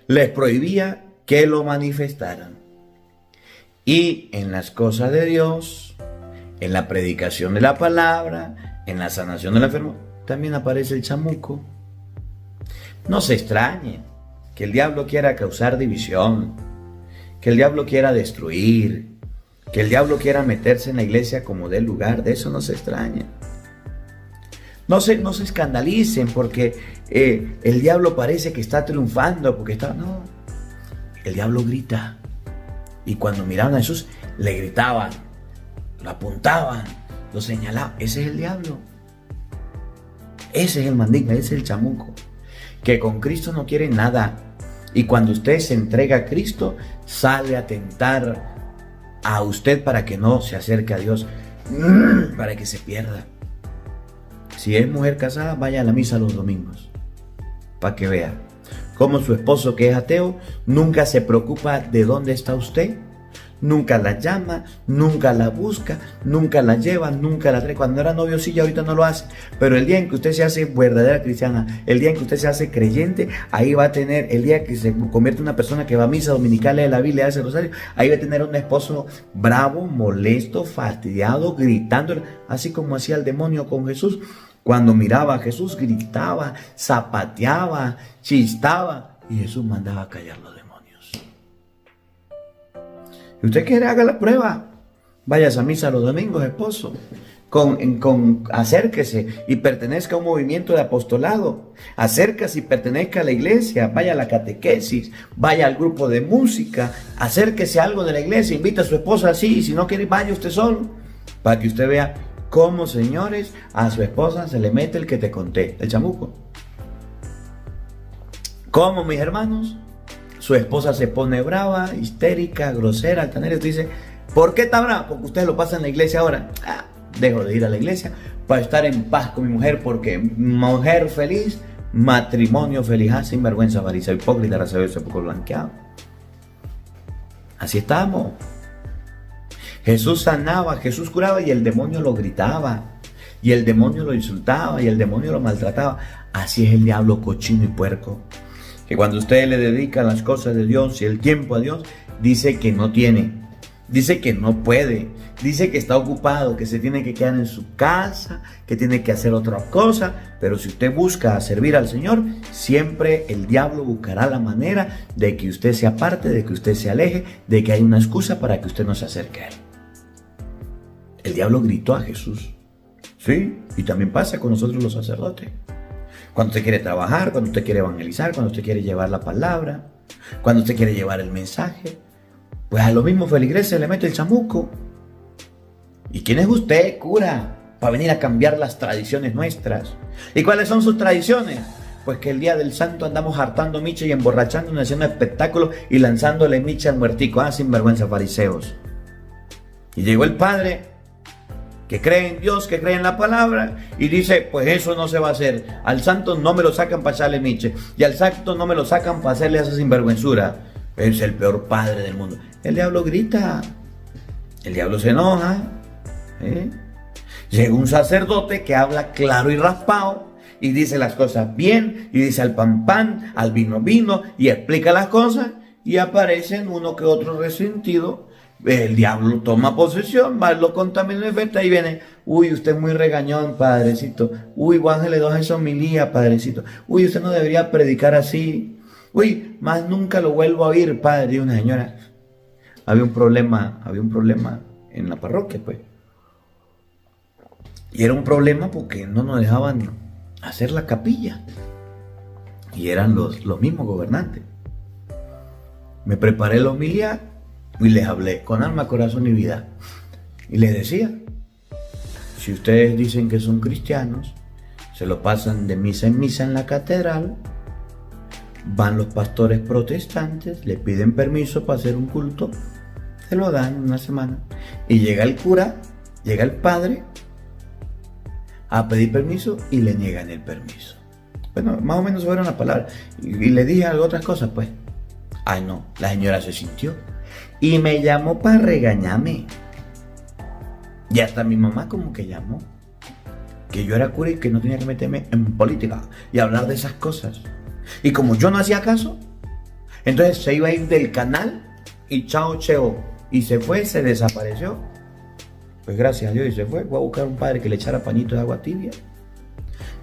les prohibía que lo manifestaran. Y en las cosas de Dios, en la predicación de la palabra, en la sanación del enfermo, también aparece el chamuco. No se extrañe que el diablo quiera causar división, que el diablo quiera destruir, que el diablo quiera meterse en la iglesia como dé lugar. De eso no se extraña. No se escandalicen porque el diablo parece que está triunfando, porque está... No, el diablo grita. Y cuando miraban a Jesús, le gritaban, lo apuntaban, lo señalaban. Ese es el diablo. Ese es el mandinga, ese es el chamuco. Que con Cristo no quiere nada. Y cuando usted se entrega a Cristo, sale a tentar a usted para que no se acerque a Dios, para que se pierda. Si es mujer casada, vaya a la misa los domingos, para que vea cómo su esposo, que es ateo, nunca se preocupa de dónde está usted, nunca la llama, nunca la busca, nunca la lleva, nunca la trae. Cuando era novio sí, ya ahorita no lo hace. Pero el día en que usted se hace verdadera cristiana, el día en que usted se hace creyente, ahí va a tener, el día que se convierte en una persona que va a misa dominical, lee la Biblia, hace rosario, ahí va a tener un esposo bravo, molesto, fastidiado, gritando, así como hacía el demonio con Jesús. Cuando miraba a Jesús, gritaba, zapateaba, chistaba, y Jesús mandaba a callar los demonios. Si usted quiere, haga la prueba. Vayas a misa los domingos, esposo. Acérquese y pertenezca a un movimiento de apostolado. Acérquese y pertenezca a la iglesia. Vaya a la catequesis, vaya al grupo de música. Acérquese a algo de la iglesia, invita a su esposa así. Y si no quiere, vaya usted solo, para que usted vea cómo, señores, a su esposa se le mete el que te conté, el chamuco. Cómo, mis hermanos, su esposa se pone brava, histérica, grosera, altanera. Usted dice, ¿por qué está brava? Porque usted lo pasa en la iglesia ahora. Dejo de ir a la iglesia para estar en paz con mi mujer, porque mujer feliz, matrimonio feliz. Sinvergüenza, fariseo, hipócrita, racional, poco blanqueado. Así estamos. Jesús sanaba, Jesús curaba, y el demonio lo gritaba, y el demonio lo insultaba, y el demonio lo maltrataba. Así es el diablo, cochino y puerco, que cuando usted le dedica las cosas de Dios y el tiempo a Dios, dice que no tiene, dice que no puede, dice que está ocupado, que se tiene que quedar en su casa, que tiene que hacer otra cosa. Pero si usted busca servir al Señor, siempre el diablo buscará la manera de que usted se aparte, de que usted se aleje, de que hay una excusa para que usted no se acerque a él. El diablo gritó a Jesús. Sí, y también pasa con nosotros los sacerdotes. Cuando usted quiere trabajar, cuando usted quiere evangelizar, cuando usted quiere llevar la palabra, cuando usted quiere llevar el mensaje, pues a los mismos feligreses le mete el chamuco. ¿Y quién es usted, cura, para venir a cambiar las tradiciones nuestras? ¿Y cuáles son sus tradiciones? Pues que el día del santo andamos hartando micha y emborrachándonos, haciendo espectáculos y lanzándole micha al muertico. Sinvergüenza, fariseos. Y llegó el padre que cree en Dios, que cree en la palabra, y dice, pues eso no se va a hacer. Al santo no me lo sacan para echarle miche, y al santo no me lo sacan para hacerle esa sinvergüenzura. Es el peor padre del mundo. El diablo grita, el diablo se enoja. Llega un sacerdote que habla claro y raspado, y dice las cosas bien, y dice al pan pan, al vino vino, y explica las cosas, y aparecen uno que otro resentido. El diablo toma posesión, va, lo contamina, efecto, y viene, uy, usted es muy regañón, padrecito, uy, bájale 2 a esa homilía, padrecito, uy, usted no debería predicar así, uy, más nunca lo vuelvo a oír, padre. Y una señora, había un problema en la parroquia, pues, y era un problema porque no nos dejaban hacer la capilla, y eran los mismos gobernantes. Me preparé la homilía y les hablé con alma, corazón y vida. Y les decía, si ustedes dicen que son cristianos, se lo pasan de misa en misa en la catedral, van los pastores protestantes, le piden permiso para hacer un culto, se lo dan una semana, y llega el cura, llega el padre a pedir permiso y le niegan el permiso. Bueno, más o menos fueron las palabras. Y le dije algo, otras cosas, pues. Ay, no, la señora se sintió y me llamó para regañarme. Y hasta mi mamá como que llamó, que yo era cura y que no tenía que meterme en política y hablar de esas cosas. Y como yo no hacía caso, entonces se iba a ir del canal y chao, cheo. Y se fue, se desapareció. Pues gracias a Dios, y se fue. Voy a buscar un padre que le echara pañito de agua tibia.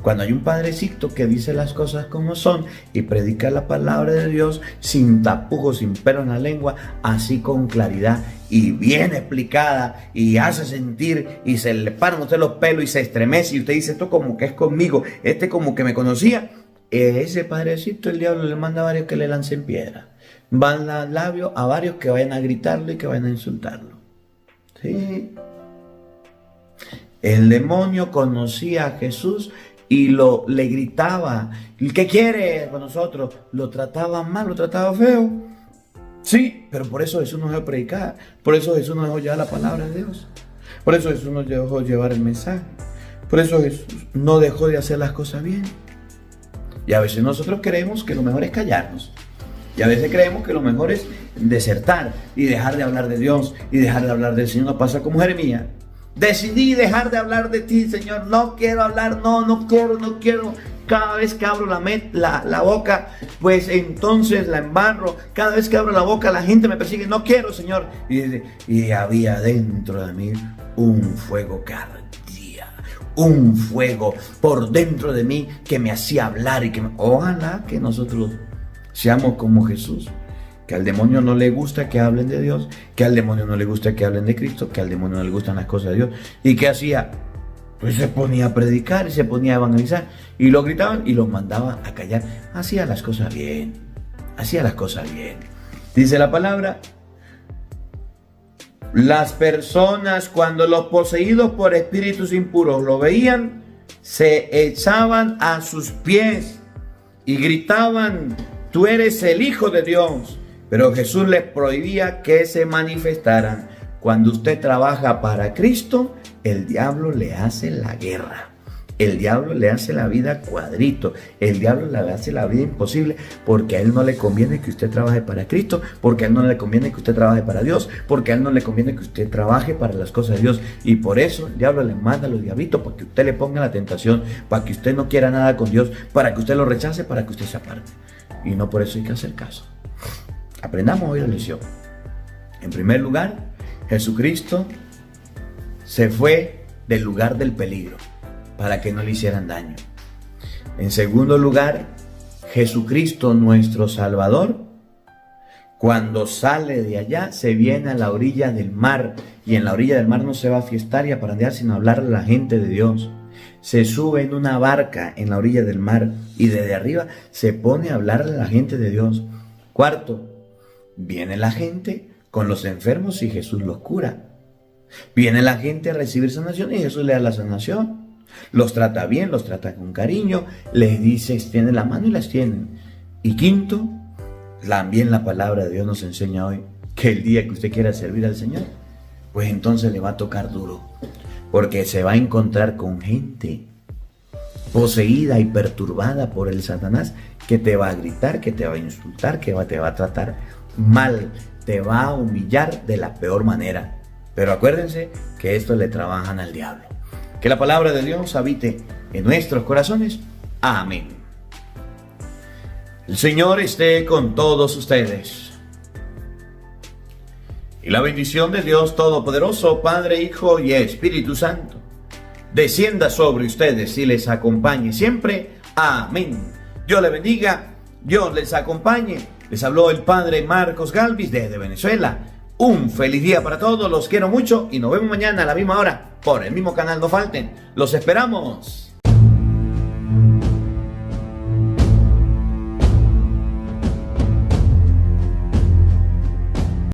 Cuando hay un padrecito que dice las cosas como son y predica la palabra de Dios sin tapujos, sin pelo en la lengua, así con claridad y bien explicada, y hace sentir y se le paran a usted los pelos y se estremece y usted dice, esto como que es conmigo, este como que me conocía, ese padrecito el diablo le manda a varios que le lancen piedra, van al labio a varios que vayan a gritarlo y que vayan a insultarlo. Sí. El demonio conocía a Jesús y le gritaba, ¿qué quiere con nosotros? Lo trataba mal, lo trataba feo. Sí, pero por eso Jesús nos dejó predicar, por eso Jesús nos dejó llevar la palabra de Dios, por eso Jesús nos dejó llevar el mensaje, por eso Jesús no dejó de hacer las cosas bien. Y a veces nosotros creemos que lo mejor es callarnos. Y a veces creemos que lo mejor es desertar y dejar de hablar de Dios y dejar de hablar del Señor. No pasa como Jeremías. Decidí dejar de hablar de ti, Señor. No quiero hablar, no quiero. Cada vez que abro la boca, pues entonces la embarro. Cada vez que abro la boca, la gente me persigue. No quiero, Señor. Y había dentro de mí un fuego que ardía. Un fuego por dentro de mí que me hacía hablar y que ojalá que nosotros seamos como Jesús. Que al demonio no le gusta que hablen de Dios, que al demonio no le gusta que hablen de Cristo, que al demonio no le gustan las cosas de Dios. ¿Y qué hacía? Pues se ponía a predicar y se ponía a evangelizar y lo gritaban y los mandaba a callar. Hacía las cosas bien, hacía las cosas bien. Dice la palabra, las personas cuando los poseídos por espíritus impuros lo veían, se echaban a sus pies y gritaban, tú eres el Hijo de Dios. Pero Jesús les prohibía que se manifestaran. Cuando usted trabaja para Cristo, el diablo le hace la guerra. El diablo le hace la vida cuadrito. El diablo le hace la vida imposible porque a él no le conviene que usted trabaje para Cristo, porque a él no le conviene que usted trabaje para Dios, porque a él no le conviene que usted trabaje para las cosas de Dios. Y por eso el diablo le manda a los diablitos para que usted le ponga la tentación, para que usted no quiera nada con Dios, para que usted lo rechace, para que usted se aparte. Y no por eso hay que hacer caso. Aprendamos hoy la lección. En primer lugar, Jesucristo se fue del lugar del peligro para que no le hicieran daño. En segundo lugar, Jesucristo, nuestro Salvador, cuando sale de allá, se viene a la orilla del mar. Y en la orilla del mar no se va a fiestar y a parandear, sino a hablarle a la gente de Dios. Se sube en una barca en la orilla del mar y desde arriba se pone a hablarle a la gente de Dios. Cuarto, viene la gente con los enfermos y Jesús los cura. Viene la gente a recibir sanación y Jesús le da la sanación. Los trata bien, los trata con cariño, les dice, extiende la mano y la extienden. Y quinto, también la palabra de Dios nos enseña hoy que el día que usted quiera servir al Señor, pues entonces le va a tocar duro, porque se va a encontrar con gente poseída y perturbada por el Satanás que te va a gritar, que te va a insultar, que te va a tratar mal, te va a humillar de la peor manera. Pero acuérdense que esto le trabajan al diablo. Que la palabra de Dios habite en nuestros corazones. Amén. El Señor esté con todos ustedes. Y la bendición de Dios Todopoderoso, Padre, Hijo y Espíritu Santo, descienda sobre ustedes y les acompañe siempre. Amén. Dios les bendiga, Dios les acompañe. Les habló el Padre Marcos Galvis desde Venezuela. Un feliz día para todos, los quiero mucho y nos vemos mañana a la misma hora por el mismo canal. No falten, los esperamos.